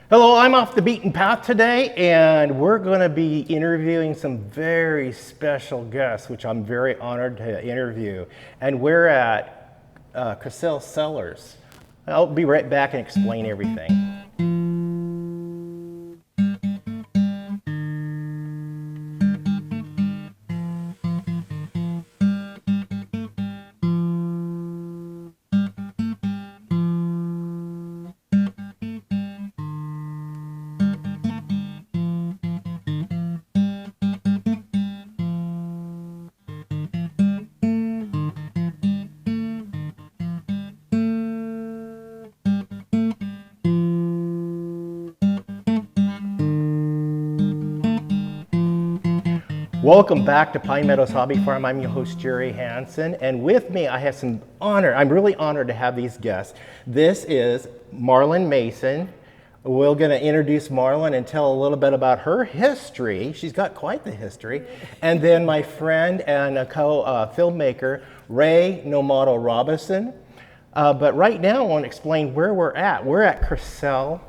Hello, I'm off the beaten path today, and we're going to be interviewing some very special guests, which I'm very honored to interview. And we're at Campbell Cellars. I'll be right back and explain everything. Welcome back to Pine Meadows Hobby Farm. I'm your host, Jerald Hanson, and with me I have some honor. I'm really honored to have these guests. This is Marlyn Mason. We're going to introduce Marlyn and tell a little bit about her history. She's got quite the history. And then my friend and a co-filmmaker, Nomoto Robison. But right now I want to explain where we're at. We're at Campbell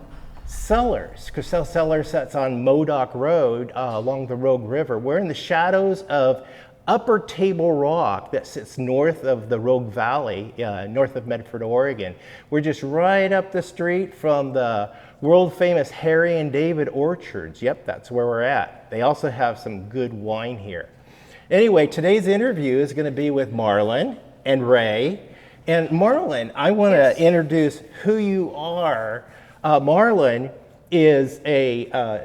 Cellars. Campbell Cellars sits on Modoc Road along the Rogue River. We're in the shadows of Upper Table Rock that sits north of the Rogue Valley, north of Medford, Oregon. We're just right up the street from the world famous Harry and David orchards. Yep, that's where we're at. They also have some good wine here. Anyway, today's interview is going to be with Marlyn and Ray. And Marlyn, I want to introduce who you are. Marlyn is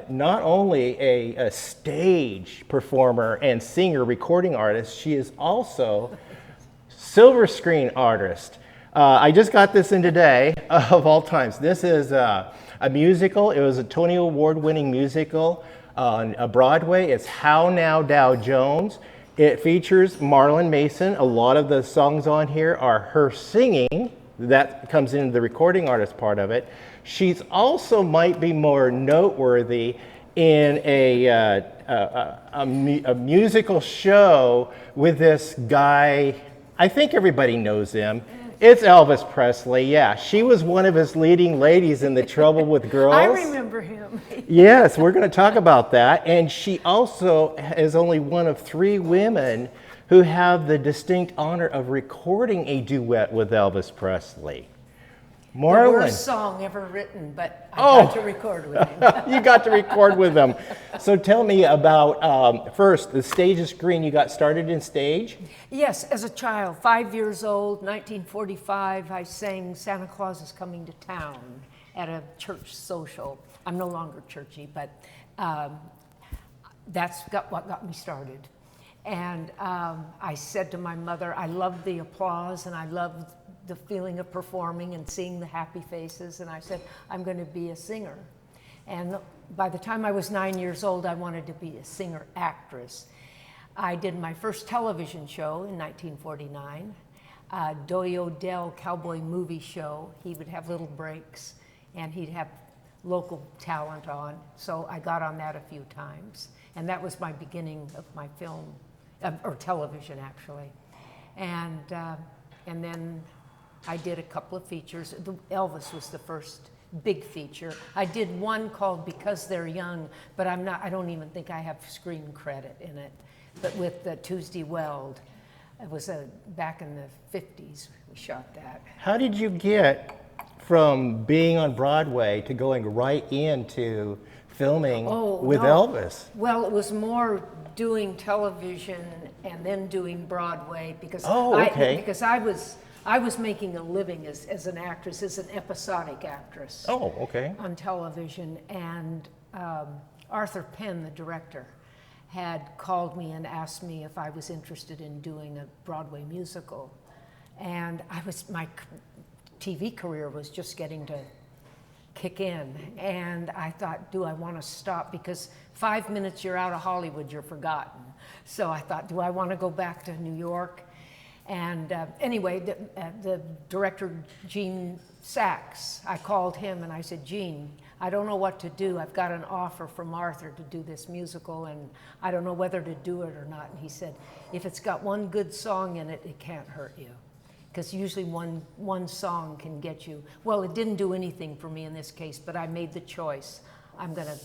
not only a stage performer and singer, recording artist, she is also silver screen artist. I just got this in today, of all times. This is a musical. It was a Tony Award winning musical on Broadway. It's How Now Dow Jones. It features Marlyn Mason. A lot of the songs on here are her singing. That comes into the recording artist part of it. She's also might be more noteworthy in a musical show with this guy. I think everybody knows him. It's Elvis Presley. Yeah, she was one of his leading ladies in The Trouble with Girls. I remember him. Yes, we're going to talk about that. And she also is only one of 3 women who have the distinct honor of recording a duet with Elvis Presley. Marlyn. The worst song ever written, but I got to record with him. You got to record with them. So tell me about, first, the stage and screen. You got started in stage? Yes, as a child, 5 years old, 1945, I sang Santa Claus is Coming to Town at a church social. I'm no longer churchy, but that's what got me started. And I said to my mother, I loved the applause and I loved the feeling of performing and seeing the happy faces. And I said, I'm going to be a singer. And by the time I was 9 years old, I wanted to be a singer-actress. I did my first television show in 1949, Doyle Dell Cowboy Movie Show. He would have little breaks and he'd have local talent on. So I got on that a few times. And that was my beginning of my film, or television actually. And then I did a couple of features. Elvis was the first big feature. I did one called Because They're Young, but I don't even think I have screen credit in it. But with Tuesday Weld, it was back in the 50s we shot that. How did you get from being on Broadway to going right into filming with Elvis? Well, it was more doing television and then doing Broadway because because I was making a living as an actress, as an episodic actress. Oh, okay. On television, and Arthur Penn, the director, had called me and asked me if I was interested in doing a Broadway musical, and my TV career was just getting to kick in, and I thought, do I want to stop? Because 5 minutes you're out of Hollywood, you're forgotten. So I thought, do I want to go back to New York? And anyway, the director, Gene Sachs, I called him and I said, Gene, I don't know what to do. I've got an offer from Arthur to do this musical and I don't know whether to do it or not. And he said, if it's got one good song in it, it can't hurt you. because usually one song can get you. Well, it didn't do anything for me in this case, but I made the choice. I'm going to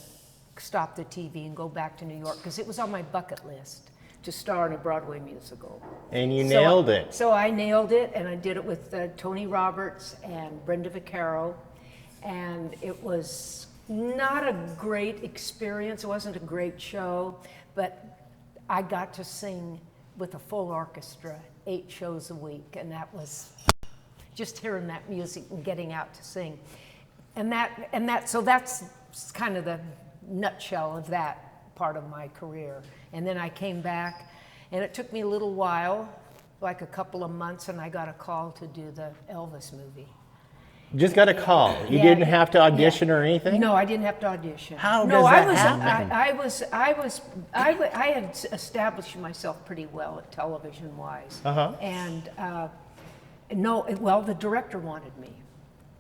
stop the TV and go back to New York, because it was on my bucket list to star in a Broadway musical. And you nailed it. So I nailed it, and I did it with Tony Roberts and Brenda Vaccaro, and it was not a great experience. It wasn't a great show, but I got to sing with a full orchestra 8 shows a week, and that was just hearing that music and getting out to sing. So that's kind of the nutshell of that part of my career. And then I came back, and it took me a little while, like a couple of months, and I got a call to do the Elvis movie. Just got a call. You didn't have to audition or anything? No, I didn't have to audition. How does that happen? I had established myself pretty well at television-wise. And the director wanted me.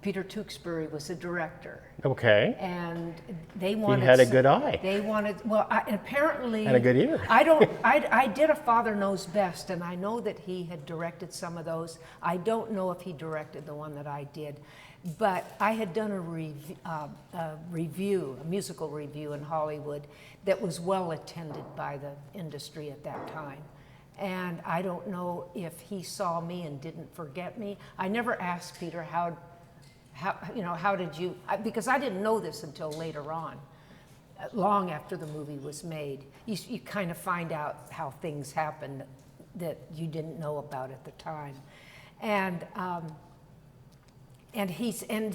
Peter Tewksbury was the director. Okay. And they wanted. He had a good eye. They wanted. Well, apparently. And a good ear. I did A Father Knows Best, and I know that he had directed some of those. I don't know if he directed the one that I did, but I had done a musical review in Hollywood that was well attended by the industry at that time. And I don't know if he saw me and didn't forget me. I never asked Peter how did you, because I didn't know this until later on, long after the movie was made. You kind of find out how things happened that you didn't know about at the time. And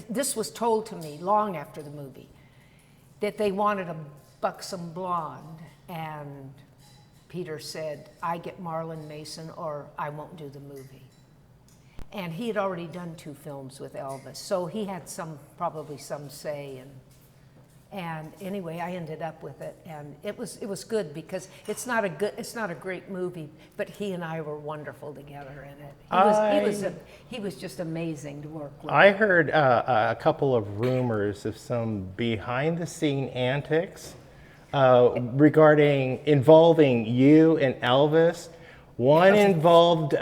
this was told to me long after the movie, that they wanted a buxom blonde, and Peter said, I get Marlyn Mason or I won't do the movie. And he had already done 2 films with Elvis, so he had probably some say. And anyway, I ended up with it, and it was good, because it's not a great movie, but he and I were wonderful together in it. He was just amazing to work with. I heard a couple of rumors of some behind-the-scene antics involving you and Elvis. One involved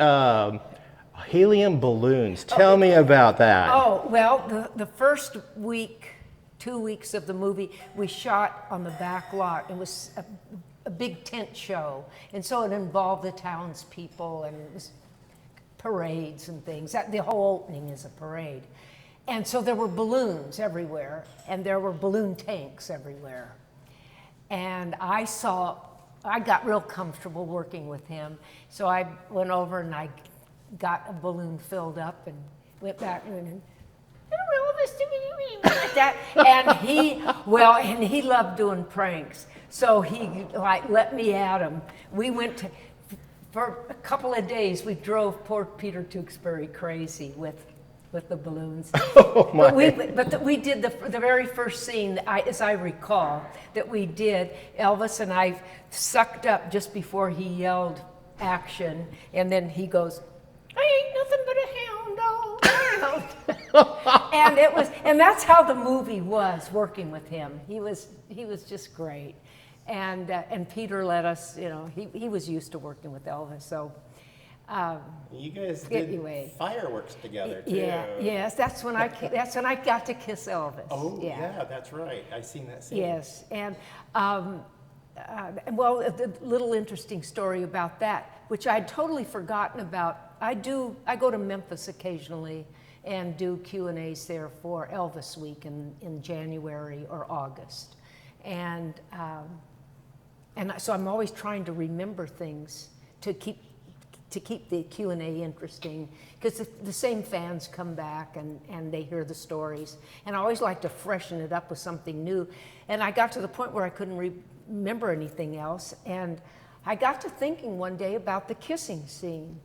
helium balloons. Tell me about that. Oh, well, the first 2 weeks of the movie, we shot on the back lot. It was a big tent show, and so it involved the townspeople, and it was parades and things. The whole opening is a parade. And so there were balloons everywhere, and there were balloon tanks everywhere. And I got real comfortable working with him, so I went over and I got a balloon filled up and went back and that. And he loved doing pranks, so he let me at him. We went for a couple of days. We drove poor Peter Tewksbury crazy with the balloons. Oh my. But we did the very first scene, as I recall, that we did. Elvis and I sucked up just before he yelled action, and then he goes, I ain't nothing but a hound dog. and that's how the movie was, working with him. He was just great. And Peter let us, he was used to working with Elvis, so. You guys did fireworks together too. Yes, that's when I got to kiss Elvis. Oh yeah, that's right. I seen that scene. Yes, and well, a little interesting story about that, which I'd totally forgotten about. I go to Memphis occasionally and do Q&As there for Elvis Week in January or August, and so I'm always trying to remember things to keep the Q&A interesting, because the same fans come back and they hear the stories, and I always like to freshen it up with something new. And I got to the point where I couldn't remember anything else, and I got to thinking one day about the kissing scene.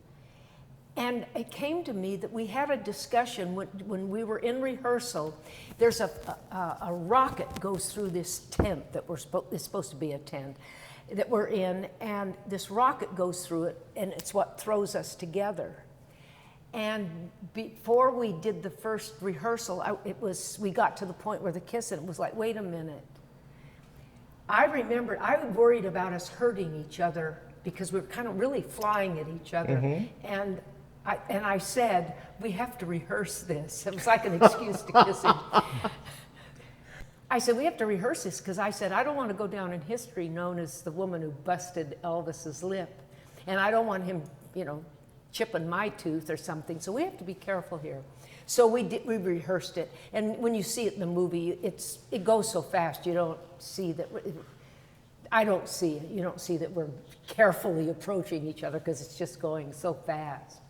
And it came to me that we had a discussion when we were in rehearsal. There's a rocket goes through this tent that it's supposed to be a tent that we're in, and this rocket goes through it, and it's what throws us together. And before we did the first rehearsal, we got to the point where the kiss, and it was like, wait a minute. I remembered, I worried about us hurting each other because we were kind of really flying at each other. Mm-hmm. And and I said, we have to rehearse this. It was like an excuse to kiss him. I said, we have to rehearse this, because I said, I don't want to go down in history known as the woman who busted Elvis's lip. And I don't want him, you know, chipping my tooth or something. So we have to be careful here. So we rehearsed it. And when you see it in the movie, it goes so fast, you don't see that. I don't see it. You don't see that we're carefully approaching each other, because it's just going so fast.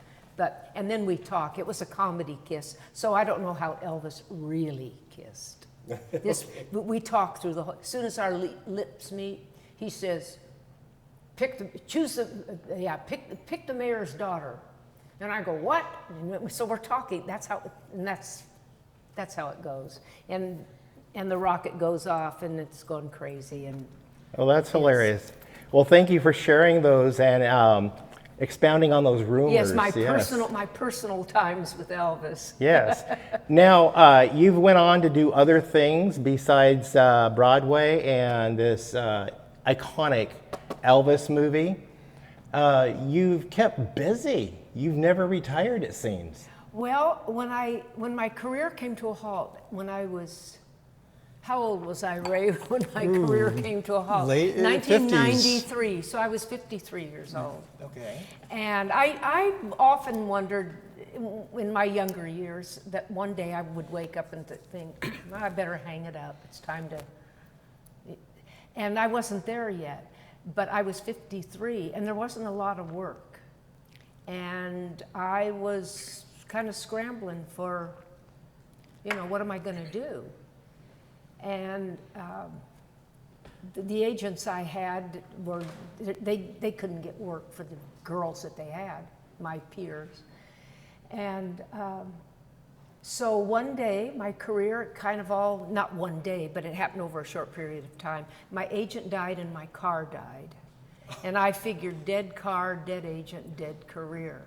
And then we talk. It was a comedy kiss. So I don't know how Elvis really kissed. We talk through the whole, as soon as our lips meet, he says, pick the mayor's daughter. And I go, what? And so we're talking. That's how it goes. And the rocket goes off, and it's going crazy. And well, that's hilarious. Well, thank you for sharing those and expounding on those rumors. Yes, my personal times with Elvis. Yes. Now, you've went on to do other things besides Broadway and this iconic Elvis movie. You've kept busy. You've never retired, it seems. Well, when my career came to a halt, how old was I, Ray, when my career came to a halt? Late 1993, 50s. So I was 53 years old. Okay. And I often wondered in my younger years that one day I would wake up and think, I better hang it up, it's time to, and I wasn't there yet, but I was 53 and there wasn't a lot of work. And I was kind of scrambling for, what am I going to do? And the agents I had they couldn't get work for the girls that they had, my peers. And so one day, my career not one day, but it happened over a short period of time. My agent died and my car died. And I figured dead car, dead agent, dead career.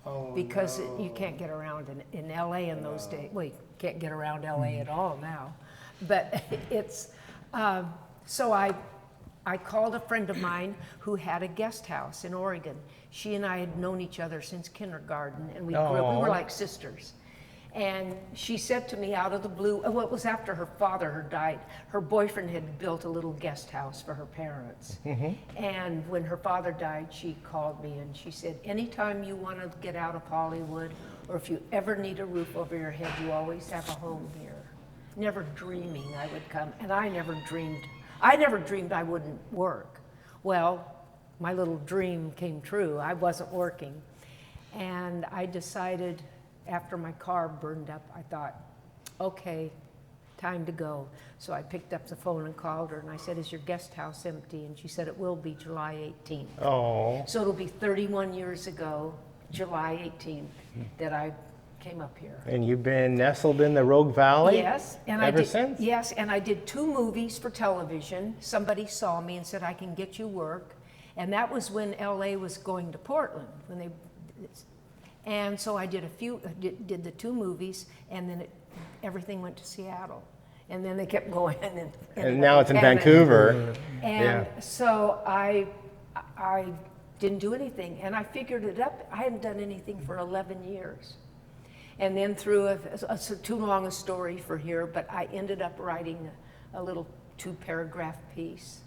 Oh, because no. You can't get around in LA in those days. Well, you can't get around LA at all now. But it's, so I called a friend of mine who had a guest house in Oregon. She and I had known each other since kindergarten, and we were like sisters. And she said to me out of the blue, well, it was after her father had died. Her boyfriend had built a little guest house for her parents. Mm-hmm. And when her father died, she called me and she said, anytime you want to get out of Hollywood, or if you ever need a roof over your head, you always have a home here. Never dreaming I would come, and I never dreamed I wouldn't work. Well, my little dream came true. I wasn't working. And I decided, after my car burned up, I thought, okay, time to go. So I picked up the phone and called her, and I said, is your guest house empty? And she said, it will be July 18th. Oh. So it'll be 31 years ago, July 18th, that I came up here. And you've been nestled in the Rogue Valley? Yes, and ever since? Yes, and I did 2 movies for television. Somebody saw me and said, I can get you work. And that was when LA was going to Portland. And so I did did the 2 movies, and then everything went to Seattle. And then they kept going. And now it's in Vancouver. And so I didn't do anything, and I figured it up. I hadn't done anything for 11 years. And then through too long a story for here, but I ended up writing a little 2-paragraph piece,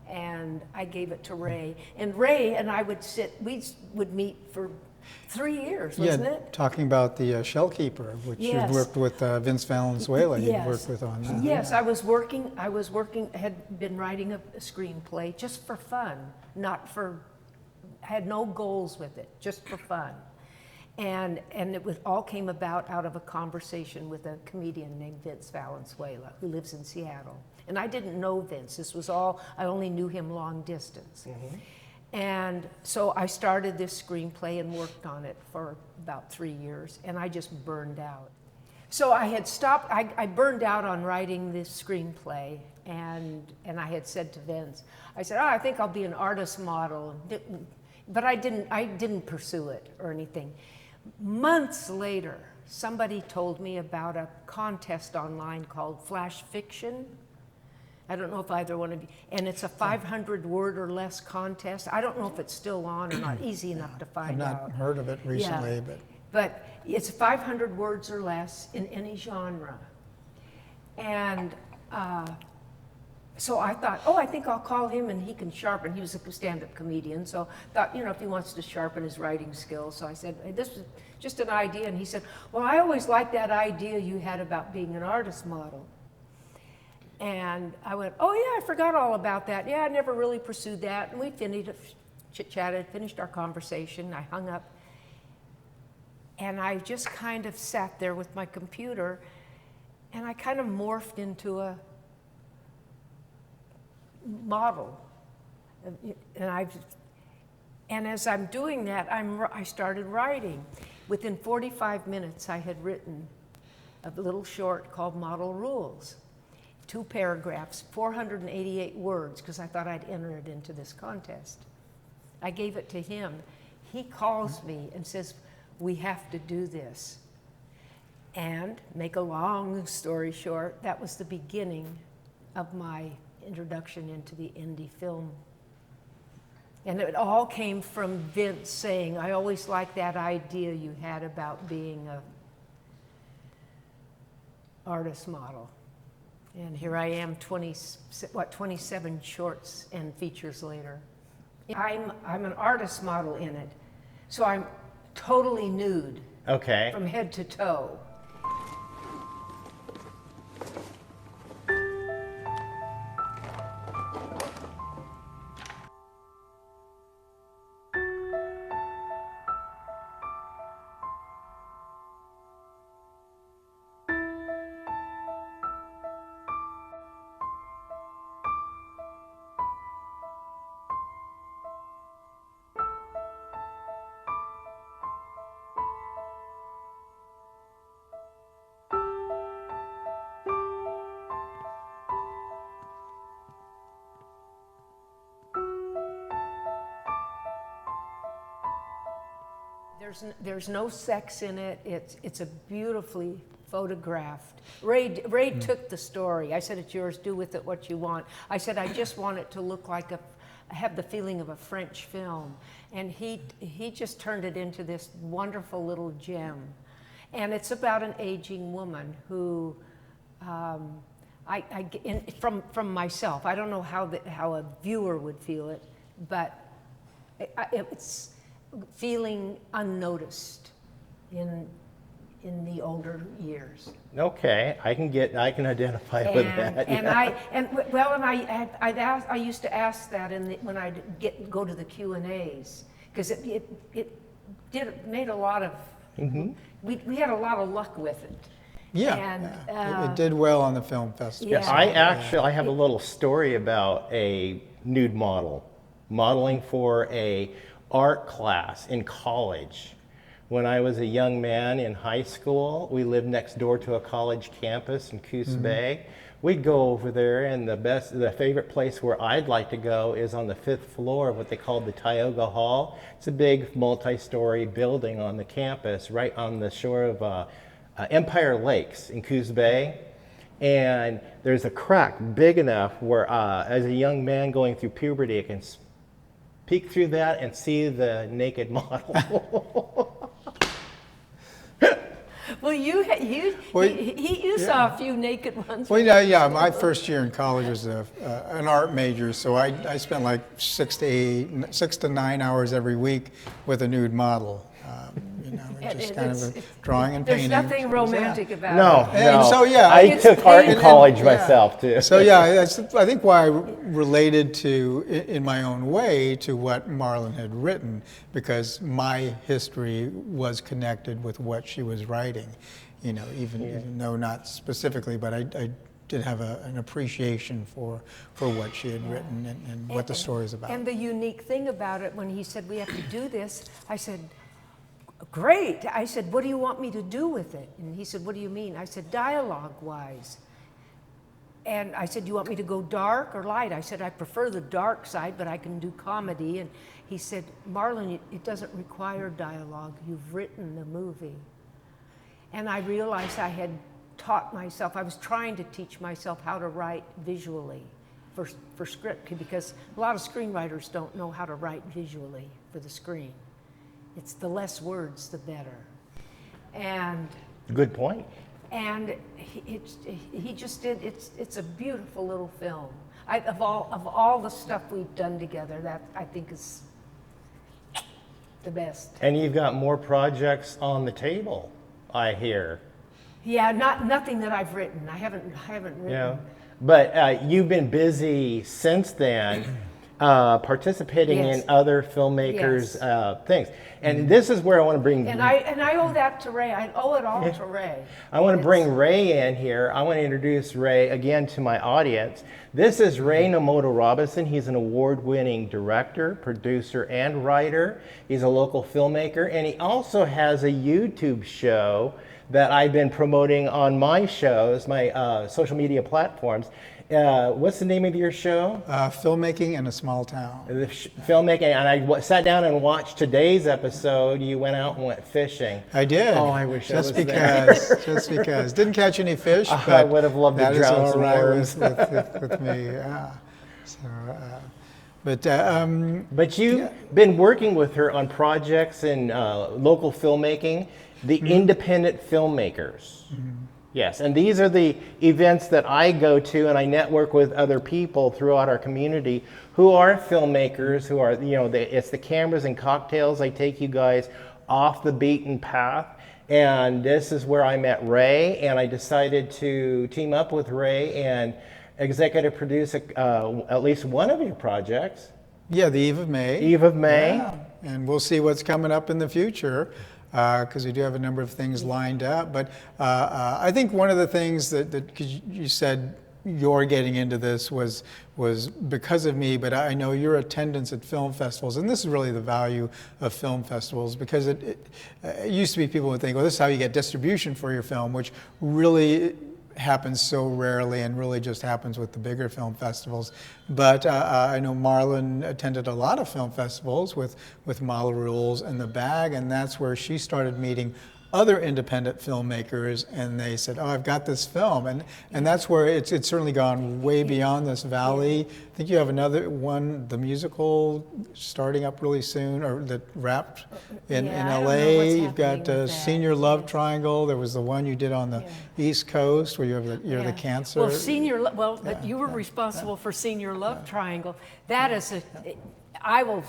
and I gave it to Ray. And Ray and I we would meet for 3 years, wasn't it? Talking about the Shell Keeper, which Yes. you'd worked with Vince Valenzuela. Yes. You'd worked with on that. Yes, I was working, had been writing a screenplay just for fun, I had no goals with it, just for fun. And it all came about out of a conversation with a comedian named Vince Valenzuela, who lives in Seattle. And I didn't know Vince. I only knew him long distance. Mm-hmm. And so I started this screenplay and worked on it for about 3 years, and I just burned out. So I had stopped, I burned out on writing this screenplay, and I had said to Vince, I said, I think I'll be an artist model. But I didn't pursue it or anything. Months later, somebody told me about a contest online called Flash Fiction. I don't know if either one of you, and it's a 500 word or less contest. I don't know if it's still on or not, easy enough to I've find not out. heard of it recently, But it's 500 words or less in any genre. And so I thought, oh, I think I'll call him and he can sharpen. He was a stand-up comedian, so thought, you know, if he wants to sharpen his writing skills. So I said, hey, this is just an idea. And he said, well, I always liked that idea you had about being an artist model. And I went, oh yeah, I forgot all about that. Yeah, I never really pursued that. And we finished, chit-chatted, finished our conversation. I hung up. And I just kind of sat there with my computer, and I kind of morphed into a model. And as I'm doing that, I started writing. Within 45 minutes, I had written a little short called Model Rules. 2 paragraphs, 488 words, because I thought I'd enter it into this contest. I gave it to him. He calls me and says, we have to do this. And make a long story short, that was the beginning of my introduction into the indie film. And it all came from Vince saying, I always liked that idea you had about being a artist model. And here I am 27 shorts and features later. I'm an artist model in it. So I'm totally nude. Okay. From head to toe. There's no sex in it. It's a beautifully photographed. Ray took the story. I said, it's yours, do with it what you want. I said, I just want it to look like have the feeling of a French film. And he just turned it into this wonderful little gem. And it's about an aging woman who, from myself, I don't know how a viewer would feel it, but it's feeling unnoticed in the older years. Okay, I can identify with that. I used to ask that when I go to the Q&As, because it made a lot of we had a lot of luck with it. Yeah, and, it did well on the film festival. Yeah. I have a little story about a nude modeling for a art class in college. When I was a young man in high school, we lived next door to a college campus in Coos Bay. We'd go over there, and the favorite place where I'd like to go is on the 5th floor of what they called the Tioga Hall. It's a big multi-story building on the campus right on the shore of Empire Lakes in Coos Bay. And there's a crack big enough where as a young man going through puberty, I can peek through that and see the naked model. Well, you saw a few naked ones. Well, yeah, my first year in college was an art major, so I spent like 6 to 9 hours every week with a nude model. Just kind of drawing and painting. There's nothing romantic about it. No. And so, yeah, I took art in college myself too. So yeah, that's, I think why I related to, in my own way, to what Marlyn had written, because my history was connected with what she was writing. Even though not specifically, but I did have an appreciation for what she had written and what the story is about. And the unique thing about it, when he said we have to do this, I said, great. I said, what do you want me to do with it? And he said, what do you mean? I said, dialogue-wise. And I said, you want me to go dark or light? I said, I prefer the dark side, but I can do comedy. And he said, Marlyn, it doesn't require dialogue. You've written the movie. And I realized I had taught myself, I was trying to teach myself how to write visually for script, because a lot of screenwriters don't know how to write visually for the screen. It's the less words, the better. And Good point. and he just did. It's a beautiful little film. Of all the stuff we've done together, that I think is the best. And you've got more projects on the table, I hear. Yeah, nothing that I've written. I haven't written. Yeah. But you've been busy since then, participating Yes. in other filmmakers' Yes. things. And this is where I want to bring. And I owe that to Ray. I owe it all to Ray. I want to bring Ray in here. I want to introduce Ray again to my audience. This is Ray Nomoto Robison. He's an award-winning director, producer, and writer. He's a local filmmaker, and he also has a YouTube show that I've been promoting on my shows, my social media platforms. What's the name of your show? Filmmaking in a Small Town. Filmmaking, and I sat down and watched today's episode. You went out and went fishing. I did. Oh, I wish I just was because, there. just because. Didn't catch any fish, but I would have loved to that is drown all some right worms. with me. Yeah. So, But you've been working with her on projects in local filmmaking, the independent filmmakers. Yes, and these are the events that I go to, and I network with other people throughout our community who are filmmakers, who are, it's the cameras and cocktails. I take you guys off the beaten path. And this is where I met Ray, and I decided to team up with Ray and executive produce at least one of your projects. yeah, the Eve of May. Eve of May. Yeah. And we'll see what's coming up in the future, because we do have a number of things lined up. But I think one of the things that 'cause you said you're getting into this was because of me, but I know your attendance at film festivals, and this is really the value of film festivals, because it used to be people would think, well, this is how you get distribution for your film, which really happens so rarely and really just happens with the bigger film festivals. But I know Marlyn attended a lot of film festivals with Model Rules and The Bag, and that's where she started meeting other independent filmmakers, and they said, oh, I've got this film. And that's where it's certainly gone way beyond this valley. I think you have another one, the musical, starting up really soon, or that wrapped in Yeah, I don't know LA. what's You've got happening with that. Senior Love Triangle. There was the one you did on the East Coast where you're Yeah. the cancer. Well, but you were responsible for Senior Love Triangle. That is I will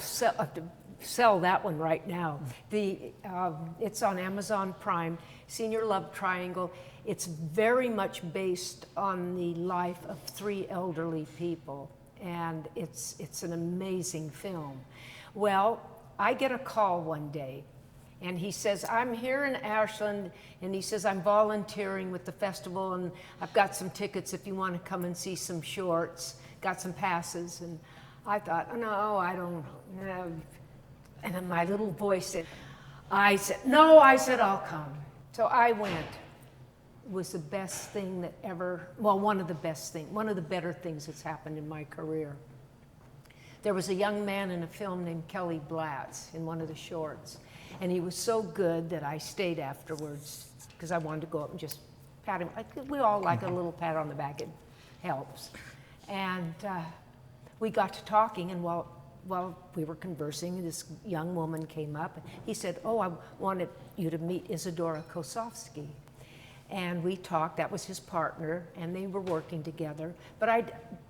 sell that one right now. It's on Amazon Prime, Senior Love Triangle. It's very much based on the life of 3 elderly people, and it's an amazing film. Well, I get a call one day, and he says, I'm here in Ashland, and he says, I'm volunteering with the festival, and I've got some tickets if you want to come and see some shorts, got some passes. And I thought, no, I don't know. And then my little voice said, no, I'll come. So I went. It was the best thing that ever, well, one of the better things that's happened in my career. There was a young man in a film named Kelly Blatz in one of the shorts, and he was so good that I stayed afterwards because I wanted to go up and just pat him. We all like a little pat on the back, it helps. And we got to talking, and while we were conversing, this young woman came up. He said, oh, I wanted you to meet Isadora Kosofsky. And we talked, that was his partner, and they were working together. But I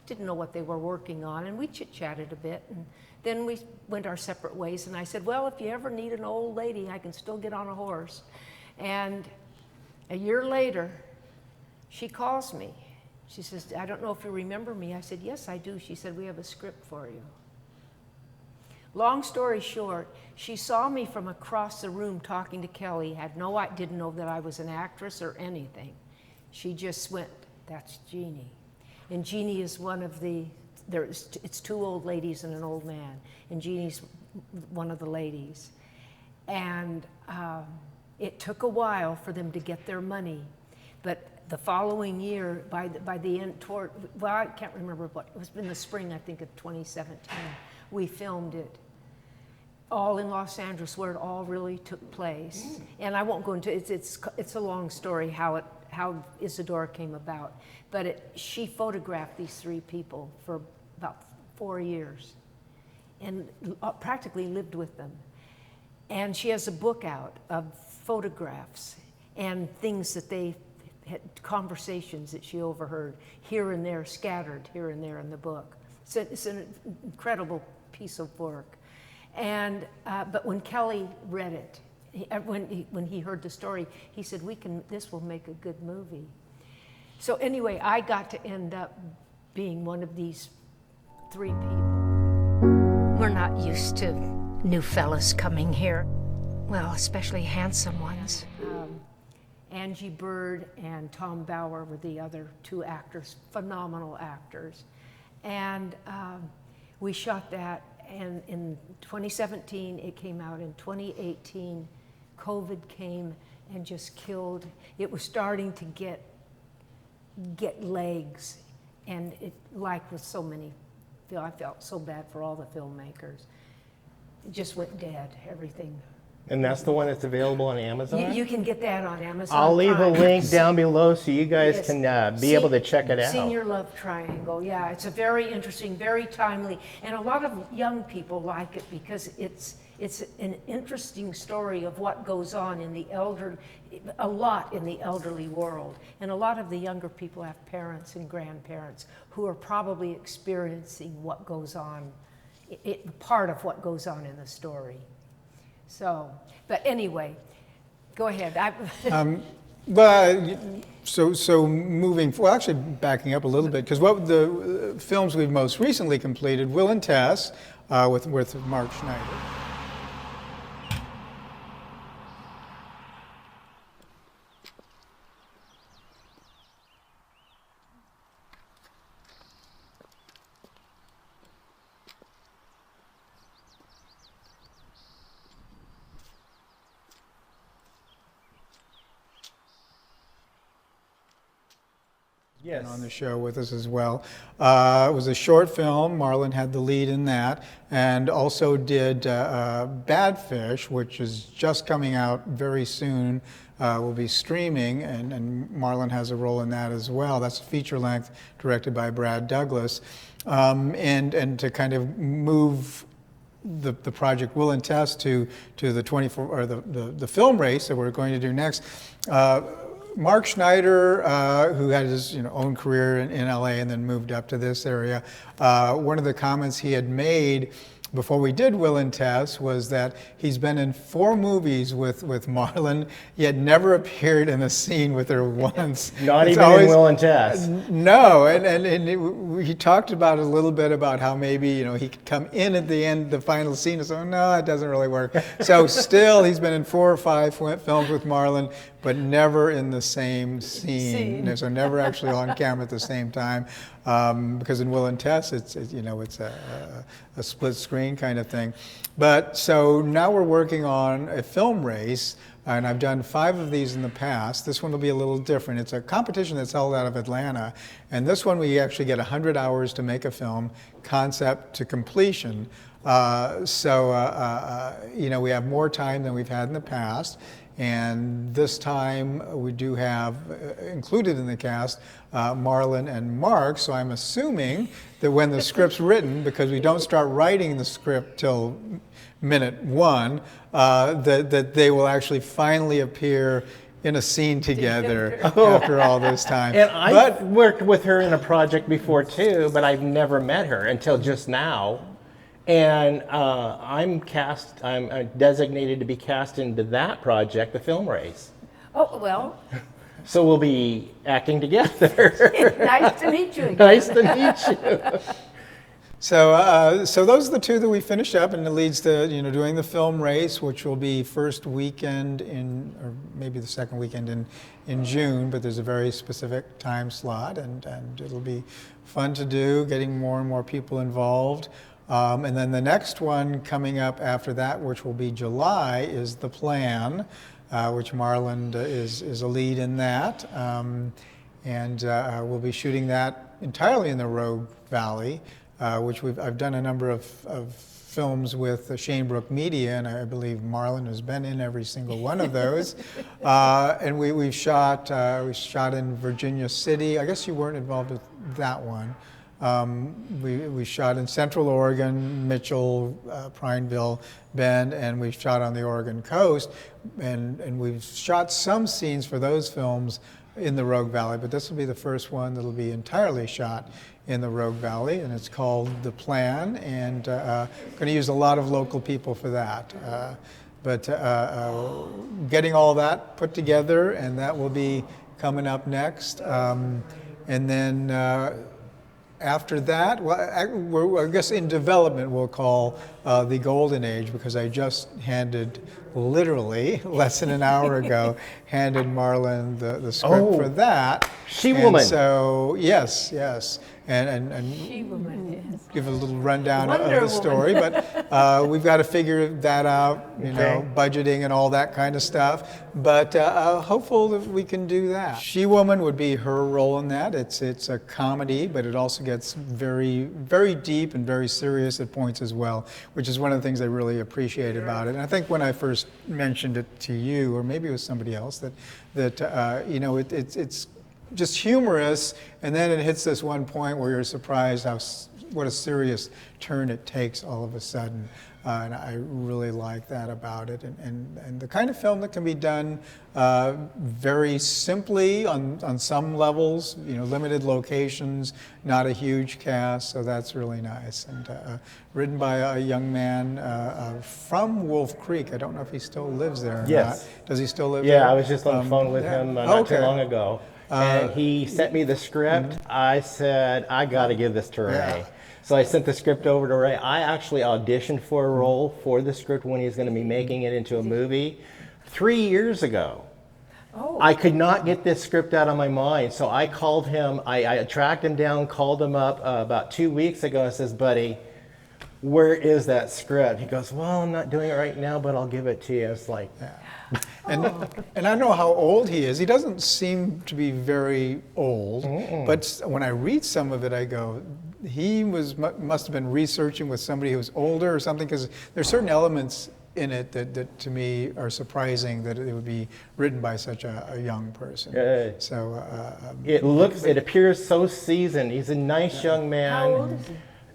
didn't know what they were working on, and we chit-chatted a bit. And then we went our separate ways, and I said, well, if you ever need an old lady, I can still get on a horse. And a year later, she calls me. She says, I don't know if you remember me. I said, yes, I do. She said, we have a script for you. Long story short, she saw me from across the room talking to Kelly, didn't know that I was an actress or anything. She just went, that's Jeannie. And Jeannie is one of it's 2 old ladies and an old man, and Jeannie's one of the ladies. And it took a while for them to get their money, but the following year, by the end, I can't remember what, it was in the spring, I think, of 2017, we filmed it. All in Los Angeles, where it all really took place. And I won't go into it's a long story how how Isadora came about. But she photographed these 3 people for about 4 years and practically lived with them. And she has a book out of photographs and things that they had, conversations that she overheard here and there, scattered here and there in the book. So it's an incredible piece of work. And but when Kelly read it, when he heard the story, he said, this will make a good movie. So anyway, I got to end up being one of these 3 people. We're not used to new fellas coming here. Well, especially handsome ones. Angie Bird and Tom Bauer were the other 2 actors, phenomenal actors. And we shot that, and in 2017, it came out. In 2018, COVID came and just killed. It was starting to get legs, and it, like with so many, I felt so bad for all the filmmakers. It just went dead, everything. And that's the one that's available on Amazon? You can get that on Amazon. I'll leave a Prime. link down below so you guys Yes. can be able to check it out. Senior Love Triangle, yeah, it's a very interesting, very timely, and a lot of young people like it because it's an interesting story of what goes on in the a lot in the elderly world. And a lot of the younger people have parents and grandparents who are probably experiencing what goes on, part of what goes on in the story. So, but anyway, go ahead. So moving, well, actually backing up a little bit, because what the films we've most recently completed, Will and Tess, with Mark Schneider. Yes. On the show with us as well. It was a short film. Marlyn had the lead in that, and also did Bad Fish, which is just coming out very soon. Will be streaming, and Marlyn has a role in that as well. That's a feature length directed by Brad Douglas, and to kind of move the project Will and Tess to the 24 or the film race that we're going to do next. Mark Schneider, who had his own career in LA and then moved up to this area, one of the comments he had made before we did Will and Tess was that he's been in 4 movies with Marlyn, yet never appeared in a scene with her once. Not even in Will and Tess. No, and he talked about a little bit about how maybe he could come in at the end, the final scene, and so no, it doesn't really work. So still, he's been in 4 or 5 films with Marlyn, but never in the same scene. So never actually on camera at the same time, because in Will and Tess, it's a split screen kind of thing. But so now we're working on a film race, and I've done 5 of these in the past. This one will be a little different. It's a competition that's held out of Atlanta, and this one we actually get 100 hours to make a film, concept to completion. We have more time than we've had in the past. And this time we do have included in the cast Marlyn and Mark, so I'm assuming that when the script's written, because we don't start writing the script till minute 1, that they will actually finally appear in a scene together after all this time. And I've worked with her in a project before too, but I've never met her until just now. And I'm designated to be cast into that project, the film race. Oh, well. So we'll be acting together. Nice to meet you again. Nice to meet you. So those are the 2 that we finished up, and it leads to doing the film race, which will be first weekend or maybe the second weekend in June, but there's a very specific time slot, and it'll be fun to do, getting more and more people involved. And then the next one coming up after that, which will be July, is The Plan, which Marlyn is a lead in that. And we'll be shooting that entirely in the Rogue Valley. which I've done a number of films with Shane Brook Media, and I believe Marlyn has been in every single one of those. And we shot in Virginia City. I guess you weren't involved with that one. We shot in Central Oregon, Mitchell, Prineville, Bend, and we shot on the Oregon coast. And we've shot some scenes for those films in the Rogue Valley, but this will be the first one that'll be entirely shot in the Rogue Valley, and it's called The Plan, and going to use a lot of local people for that. But getting all that put together, and that will be coming up next. And then after that, well, I guess in development we'll call the Golden Age, because I just literally less than an hour ago, handed Marlyn the script for that. She-Woman. So yes, and give a little rundown of the story, but we've got to figure that out, you know, budgeting and all that kind of stuff. But hopeful that we can do that. She-Woman would be her role in that. It's a comedy, but it also gets very, very deep and very serious at points as well, which is one of the things I really appreciate about it. And I think when I first mentioned it to you, or maybe it was somebody else, that you know, it's just humorous, and then it hits this one point where you're surprised what a serious turn it takes all of a sudden. And I really like that about it, and the kind of film that can be done very simply on some levels, you know, limited locations, not a huge cast, so that's really nice. And written by a young man from Wolf Creek. I don't know if he still lives there or Yes. not. Does he still live there? Yeah, I was just on the phone with him not too long ago. And he sent me the script. I said, I got to give this to Ray. Yeah. So I sent the script over to Ray. I actually auditioned for a role for the script when he's going to be making it into a movie 3 years ago. Oh. I could not get this script out of my mind. So I called him. I tracked him down, called him up about 2 weeks ago. I says, buddy, where is that script? He goes, well, I'm not doing it right now, but I'll give it to you. It's like... And I don't know how old he is. He doesn't seem to be very old, but when I read some of it, I go, he must have been researching with somebody who was older or something, because there's certain elements in it that to me are surprising that it would be written by such a young person. So it appears so seasoned. He's a nice young man. How old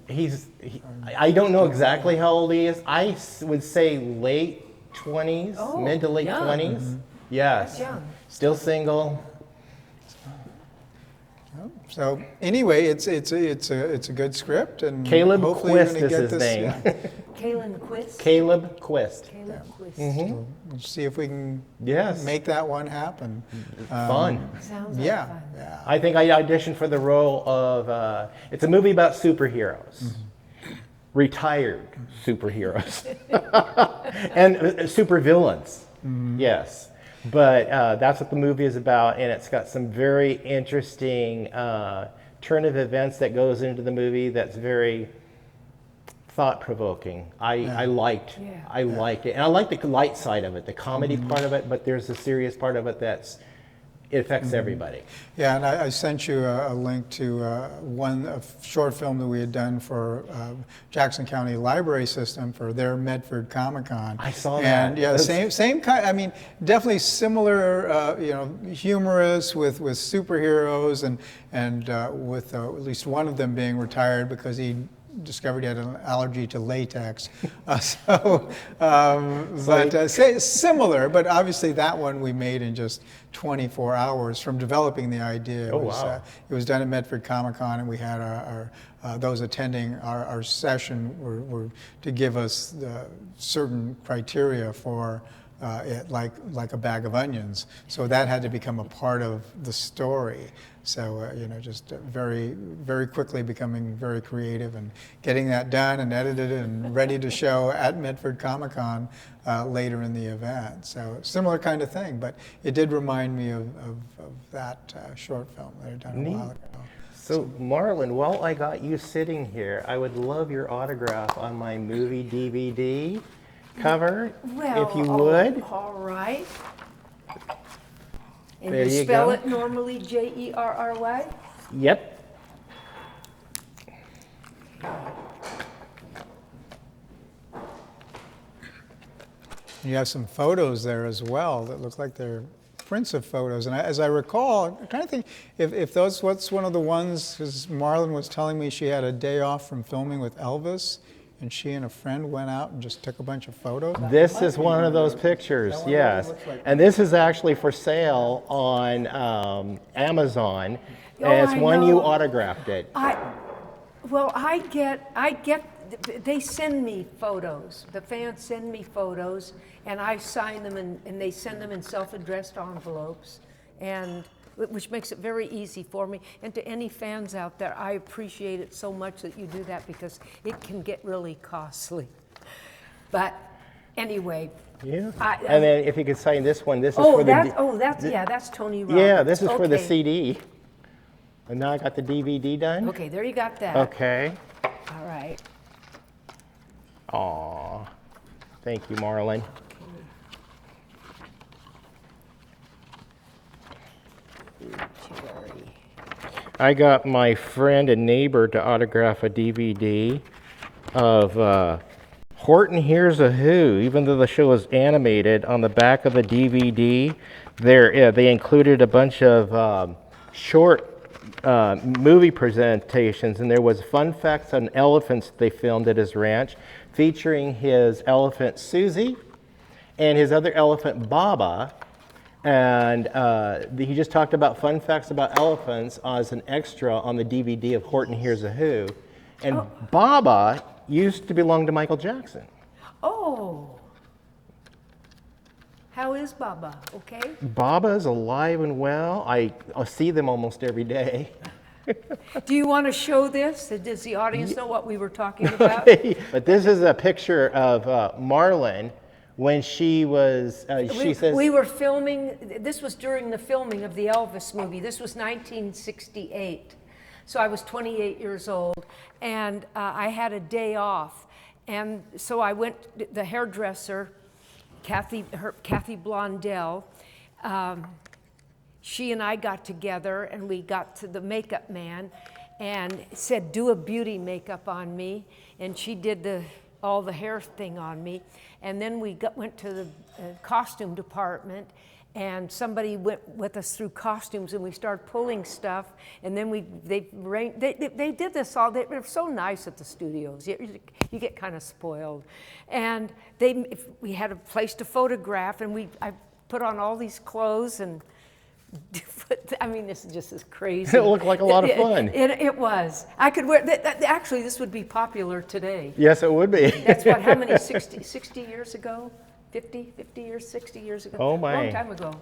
is he? I don't know exactly how old he is. I would say late 20s, mid to late young. 20s. Yes. That's young. Still single. So anyway, it's a good script, and Caleb hopefully you're Quist gonna is get his this. name. Kaylin Quist? Caleb Quist. Caleb Quist. We'll see if we can Yes. make that one happen. Fun. Sounds like Yeah, fun. yeah. I think I auditioned for the role of, it's a movie about superheroes. Retired superheroes. And supervillains. Yes. But that's what the movie is about, and it's got some very interesting turn of events that goes into the movie that's very thought-provoking. I liked it. And I like the light side of it, the comedy part of it, but there's a serious part of it it affects everybody. Yeah, and I sent you a link to a short film that we had done for Jackson County Library System for their Medford Comic-Con. I saw that. And yeah, same kind. I mean, definitely similar. You know, humorous with superheroes and with at least one of them being retired because he discovered he had an allergy to latex. Similar, but obviously that one we made in just 24 hours from developing the idea. It was done at Medford Comic-Con, and we had those attending our session were to give us certain criteria for it, like a bag of onions. So that had to become a part of the story. So, you know, just very, very quickly becoming very creative and getting that done and edited and ready to show at Medford Comic-Con later in the event. So similar kind of thing, but it did remind me of that short film that I'd done a while ago. So Marlyn, while I got you sitting here, I would love your autograph on my movie DVD cover, if you would. All right. And There you you spell go. it normally Jerry? Yep. You have some photos there as well that look like they're prints of photos. And as I recall, I'm trying to think if those, what's one of the ones, because Marlyn was telling me she had a day off from filming with Elvis, and she and a friend went out and just took a bunch of photos. This is one of those pictures, yes. And this is actually for sale on Amazon. And it's one you autographed it. They send me photos. The fans send me photos, and I sign them, and they send them in self-addressed envelopes, and which makes it very easy for me. And to any fans out there, I appreciate it so much that you do that, because it can get really costly. But anyway. Yeah. And then if you could sign this one, this is for the... that's Tony Robbins. Yeah, this is for the CD. And now I got the DVD done. Okay, there you got that. Okay. All right. Aw, thank you, Marlyn. I got my friend and neighbor to autograph a DVD of Horton Hears a Who. Even though the show is animated, on the back of the DVD, they included a bunch of short movie presentations, and there was fun facts on elephants they filmed at his ranch, featuring his elephant Susie and his other elephant Baba. And he just talked about fun facts about elephants as an extra on the DVD of Horton Hears a Who. And Baba used to belong to Michael Jackson. Oh. How is Baba? Okay? Baba is alive and well. I see them almost every day. Do you want to show this? Does the audience know what we were talking about? But this is a picture of Marlyn when she was, she says... We were filming, this was during the filming of the Elvis movie. This was 1968. So I was 28 years old, and I had a day off. And so I went, the hairdresser, Kathy Blondell, she and I got together, and we got to the makeup man and said, do a beauty makeup on me. And she did all the hair thing on me. And then we went to the costume department, and somebody went with us through costumes, and we started pulling stuff. And then they did this all. They were so nice at the studios. You get kind of spoiled. And we had a place to photograph, and I put on all these clothes, and I mean, this is just as crazy. It looked like a lot of fun. It was. I could wear, actually, this would be popular today. Yes, it would be. That's what, how many, 60 years ago? 50 years, 60 years ago? Oh my. A long time ago.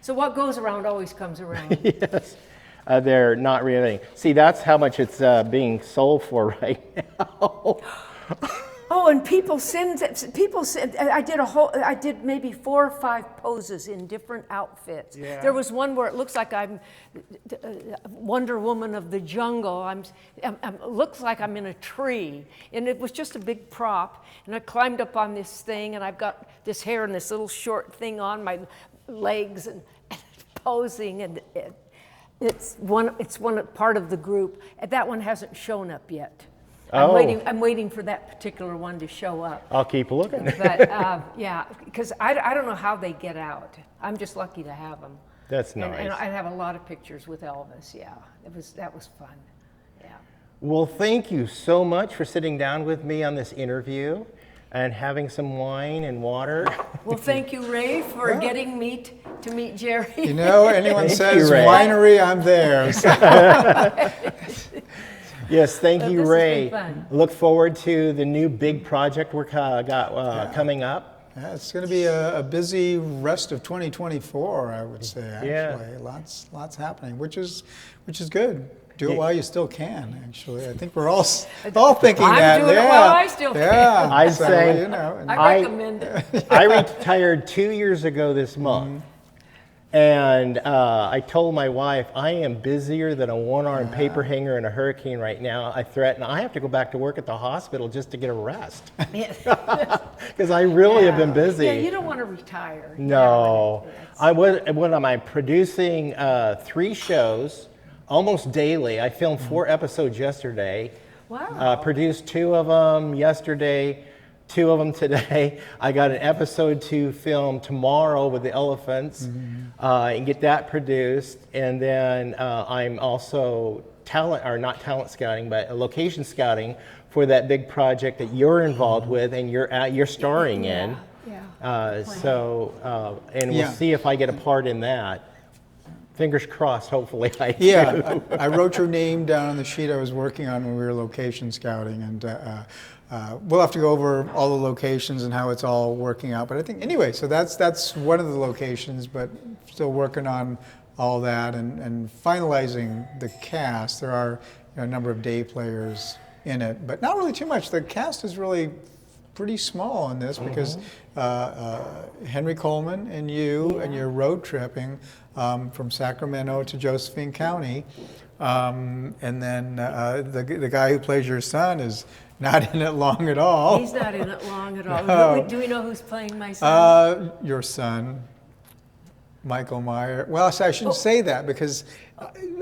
So what goes around always comes around. Yes. They're not really. See, that's how much it's being sold for right now. Oh, and people send, I did maybe 4 or 5 poses in different outfits. Yeah. There was one where it looks like I'm Wonder Woman of the jungle. Looks like I'm in a tree. And it was just a big prop. And I climbed up on this thing, and I've got this hair and this little short thing on my legs and posing. And it's one part of the group. That one hasn't shown up yet. I'm waiting for that particular one to show up. I'll keep looking. But yeah, because I don't know how they get out. I'm just lucky to have them. That's nice. And I have a lot of pictures with Elvis. Yeah, that was fun. Yeah. Well, thank you so much for sitting down with me on this interview and having some wine and water. Well, thank you, Ray, for getting me to meet Jerry. You know, anyone says winery, I'm there. Yes, thank you, Ray. This has been fun. Look forward to the new big project we're coming up. Yeah, it's going to be a busy rest of 2024, I would say. Actually, yeah. Lots happening, which is good. Do it while you still can. Actually, I think we're all thinking that. I'm doing it while I still can. Yeah, I'd say, you know, I recommend it. I retired 2 years ago this month. And I told my wife, I am busier than a one-armed paper hanger in a hurricane right now. I threaten I have to go back to work at the hospital just to get a rest. Because I really have been busy. Yeah, you don't want to retire. No. What am I producing 3 shows almost daily. I filmed 4 episodes yesterday. Wow. Produced 2 of them yesterday. 2 of them today. I got an episode to film tomorrow with the elephants and get that produced. And then I'm also not talent scouting, but location scouting for that big project that you're involved with and you're starring in. And we'll see if I get a part in that. Fingers crossed, hopefully I do. Yeah, I wrote your name down on the sheet I was working on when we were location scouting, and we'll have to go over all the locations and how it's all working out. But I think, anyway, so that's one of the locations, but still working on all that and finalizing the cast. There are a number of day players in it, but not really too much. The cast is really pretty small in this because Henry Coleman and you and you're road tripping from Sacramento to Josephine County, and then the guy who plays your son is not in it long at all. He's not in it long at all. No. Do we know who's playing my son? Your son, Michael Meyer. Well, I shouldn't say that because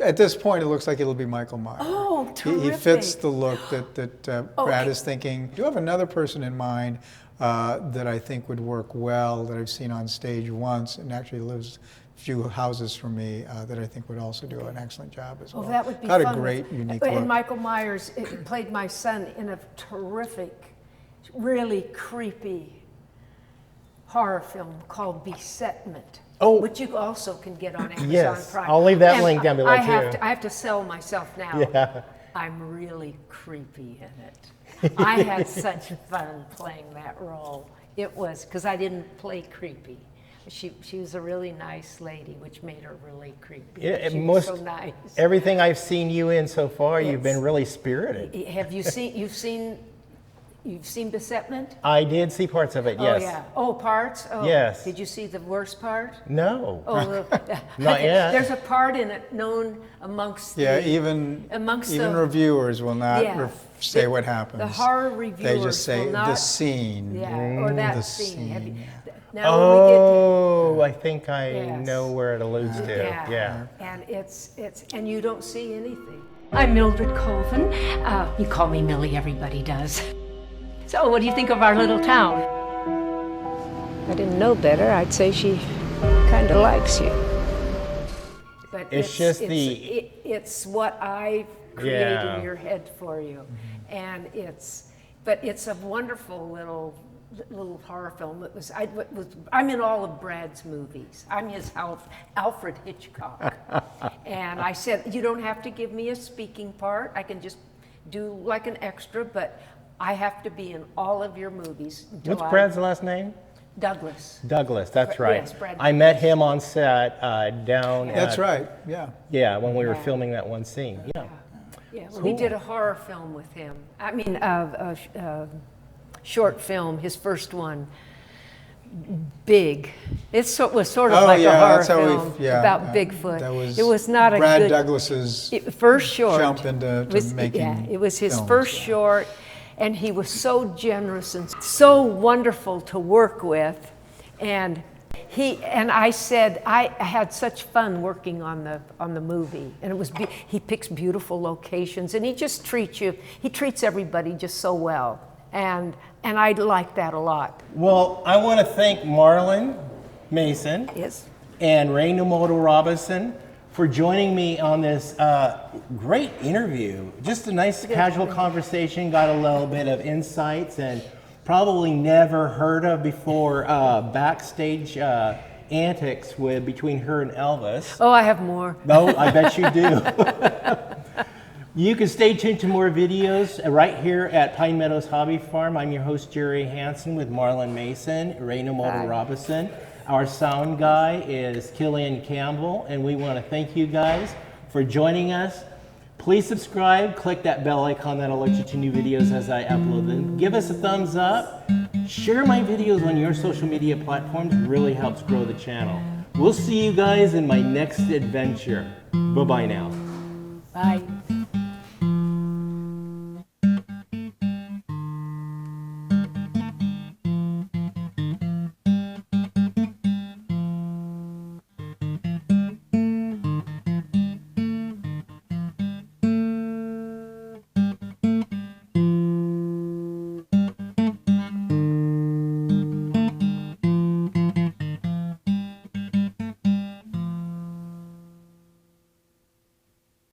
at this point it looks like it'll be Michael Meyer. Oh, terrific. He fits the look that Brad is thinking. Do you have another person in mind that I think would work well, that I've seen on stage once and actually lives a few houses from me, that I think would also do an excellent job as well? Well, that would be Got fun. a great, unique And look. Michael Myers played my son in a terrific, really creepy horror film called Besetment. Oh. Which you also can get on Amazon Yes, Prime. I'll leave that And link down below I too. have to sell myself now. Yeah. I'm really creepy in it. I had such fun playing that role. It was, because I didn't play creepy. She was a really nice lady, which made her really creepy. She was so nice. Everything I've seen you in so far, you've been really spirited. Have you seen, you've seen Besetment? I did see parts of it, yes. Oh, yeah. Oh, parts? Oh, Yes. Did you see the worst part? No. Oh, Not yet. There's a part in it known amongst Yeah, the, even the reviewers will not Yeah. say what happens. The horror reviewers They just say will not, the scene. Yeah, or that the scene. Have you, scene. now when we get Oh, I think I Yes. know where it alludes to. to, Yeah. and and you don't see anything. I'm Mildred Colvin. You call me Millie, everybody does. So what do you think of our little town? I didn't know better. I'd say she kind of likes you. But it's what I create Yeah. in your head for you, and it's a wonderful little horror film. I'm in all of Brad's movies. I'm his Alfred Hitchcock, and I said, you don't have to give me a speaking part. I can just do like an extra, but I have to be in all of your movies. What's Brad's last name? Douglas. Douglas, that's right. Yes, Brad I met him on set down at... That's right, yeah. Yeah, when we were filming that one scene. Yeah. Yeah, well, we did a horror film with him. I mean, short film, his first one, Big. It was sort of like a horror film about Bigfoot. It was not Brad a good Douglas's first short. jump into making it was his films, first short, and he was so generous and so wonderful to work with, and I said I had such fun working on the movie, and it was he picks beautiful locations, and he just treats everybody just so well, and I like that a lot. Well, I want to thank Marlyn Mason Yes. and Ray Nomoto Robison for joining me on this great interview. Just a nice casual conversation, got a little bit of insights and probably never heard of before backstage antics between her and Elvis. Oh, I have more. No, I bet you do. You can stay tuned to more videos right here at Pine Meadows Hobby Farm. I'm your host, Jerald Hanson, with Marlyn Mason, Ray Nomoto Robison. Our sound guy is Killian Campbell, and we want to thank you guys for joining us. Please subscribe, click that bell icon, that'll alert you to new videos as I upload them. Give us a thumbs up. Share my videos on your social media platforms. It really helps grow the channel. We'll see you guys in my next adventure. Bye-bye now. Bye.